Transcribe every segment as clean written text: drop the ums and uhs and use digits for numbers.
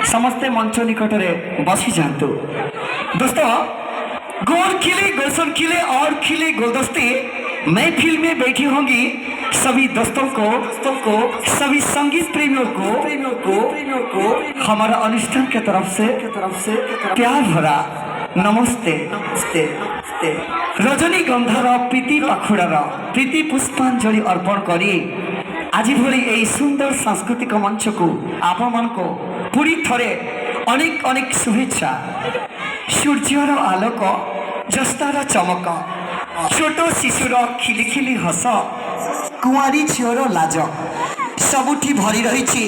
समस्ते मंच निकटरे बसी जातु दोस्तों गोल खिले गुलशन खिले और खिले गुलदस्ते महफिल में बैठी होंगी सभी दोस्तों को सभी संगीत प्रेमियों को हमारा अनुष्ठान के तरफ से प्यार भरा नमस्ते नमस्ते नमस्ते रजनीगंधार प्रीति पाखुड़ार प्रीति पुष्पांजलि अर्पण करी आज भली यही सुंदर सांस्कृतिक मंच को आपण मान को पूरी थरे अनेक अनेक शुभेच्छा सूर्यर आलोक जस्तार चमक छोट शिशुर खिलिखिली हस कुआरी झीर लाज सबुठी भरी रही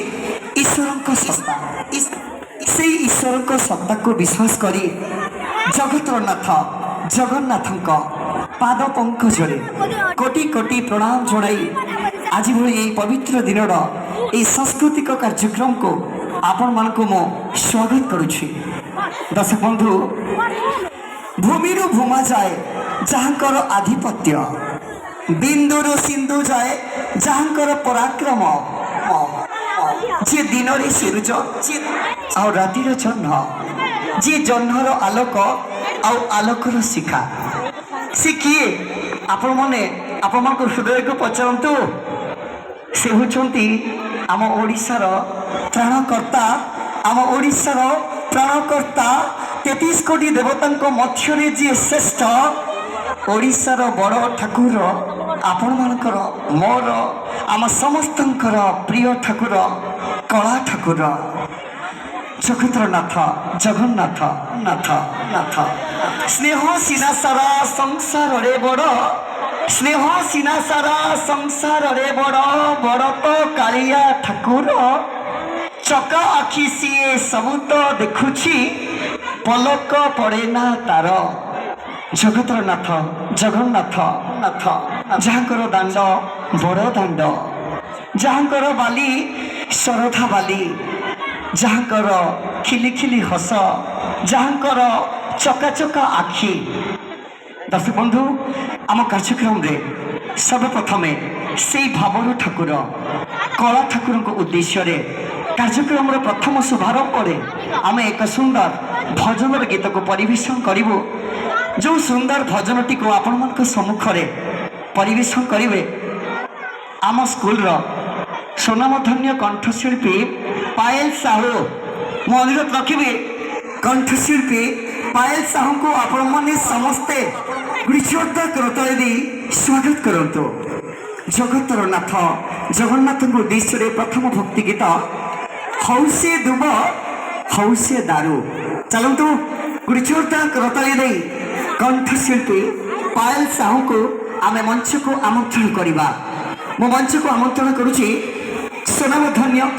ईश्वर सत्ता से ईश्वर सत्ता को विश्वास करी जगतर नाथ जगन्नाथ पाद पंकजरे कोटि कोटि प्रणाम जणाई आज भली यही पवित्र दिन यही सांस्कृतिक कार्यक्रम को आपण मान को मो स्वागत करुछि। दर्शक बंधु भूमि भूमा जाए जहाँकर आधिपत्य बिंदुरु सिंधु जाए जहाँकर पराक्रम जे दिन रे सूरज आ रातिर जह्न जे जह्नर आलोक आलोकर शिखा से किए आपण माने आपण मान हृदय को पचारतु से होचंती आम ओडिशार त्राणकर्ता आम ओडिशार प्राणकर्ता 33 कोटी देवता मध्य जी श्रेष्ठ ओडिशार बड़ ठाकुर आपण मानकर मोर आम समस्तंकर प्रिय ठाकुर कला ठाकुर जगतर नाथ जगन्नाथ नाथ नाथ स्नेह सीना सारा संसार रे बड़ स्नेह सीना सारा संसार रे बड़ बड़ तो कालिया ठाकुर चका आखि सीए सबु तो देखुछि पलक पड़े ना तार जगतर नाथ जगन्नाथ नाथ जहाँकर दांड बड़ दांड जहाँकर बाली शरधा बाली जहाँकर खिलिखिली हस जहाँकर चका चका आखि। दर्शक बंधु आम कार्यक्रम रे सर्वप्रथम से भावर ठाकुर कला ठाकुर उद्देश्य रे कार्यक्रम प्रथम शुभारंभ आम एक सुंदर भजन गीत को परिवेशन करूँ जो सुंदर भजन टी को आपण मान सम्मुख परिवेशन करेंगे आम स्कूल स्वनामधन्य कंठशिल्पी पायल साहू मो अनुरोध रखिए कंठशिल्पी पायल साहू को आपण मैंने समस्ते जोरदार करताली दी स्वागत करंतु। जगतर नाथ जगन्नाथ उद्देश्य प्रथम भक्ति गीत हौसे दुब हौसे दारू चलतु जोरदार करताली दे कंठशिल्पी पायल साहू को आम मंच को आमंत्रण करवा। मो मंच को आमंत्रण करुछि स्वनामधन्य